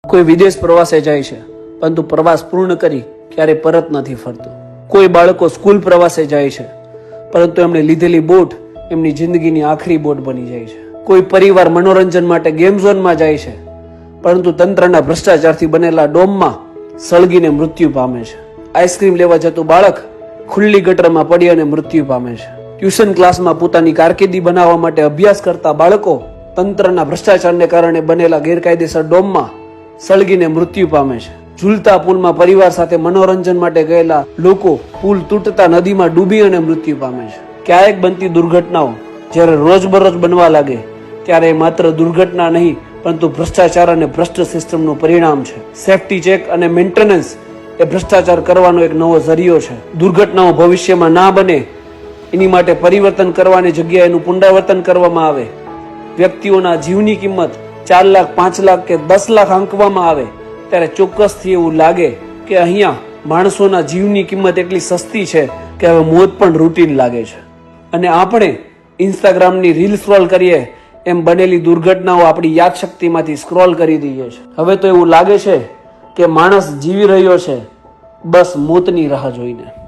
કોઈ વિદેશ પ્રવાસે જાય છે પરંતુ પ્રવાસ પૂર્ણ કરી ક્યારે પરત નથી ફરતો. કોઈ બાળકો સ્કૂલ પ્રવાસે જાય છે પરંતુ એમણે લીધેલી બોટ એમની જિંદગીની આખરી બોટ બની જાય છે. કોઈ પરિવાર મનોરંજન માટે ગેમ ઝોનમાં જાય છે પરંતુ તંત્રના ભ્રષ્ટાચારથી બનેલા ડોમમાં સળગીને મૃત્યુ પામે છે. આઈસ્ક્રીમ લેવા જતું બાળક ખુલ્લી ગટરમાં પડી અને મૃત્યુ પામે છે. ટ્યુશન ક્લાસમાં પોતાની કારકિર્દી બનાવવા માટે અભ્યાસ કરતા બાળકો તંત્રના ભ્રષ્ટાચારને કારણે બનેલા ગેરકાયદેસર ડોમમાં સળગીને મૃત્યુ પામે છે. ઝૂલતા પુલમાં પરિવાર સાથે મનોરંજન માટે ગયેલા લોકો પુલ તૂટતા નદીમાં ડૂબી અને મૃત્યુ પામે છે. ક્યારેક બનતી દુર્ઘટનાઓ જ્યારે રોજબરોજ બનવા લાગે ત્યારે એ માત્ર દુર્ઘટના નહીં પરંતુ ભ્રષ્ટાચાર અને ભ્રષ્ટ સિસ્ટમનું પરિણામ છે. સેફટી ચેક અને મેન્ટેનન્સ એ ભ્રષ્ટાચાર કરવાનો એક નવો જરિયો છે. દુર્ઘટનાઓ ભવિષ્યમાં ના બને એની માટે પરિવર્તન કરવાની જગ્યાએ એનું પુનરાવર્તન કરવામાં આવે. વ્યક્તિઓના જીવની કિંમત 4 લાખ 5 લાખ કે 10 લાખ આંકવામાં આવે ત્યારે ચોક્કસથી એવું લાગે કે અહીંયા માણસોના જીવની કિંમત એટલી સસ્તી છે કે હવે મોત પણ રૂટીન લાગે છે. અને આપણે ઇન્સ્ટાગ્રામની રીલ સ્ક્રોલ કરીએ એમ બનેલી દુર્ઘટનાઓ આપણી યાદશક્તિમાંથી સ્ક્રોલ કરી દઈએ છે. હવે તો એવું લાગે છે કે માણસ જીવી રહ્યો છે બસ મોતની રાહ જોઈને.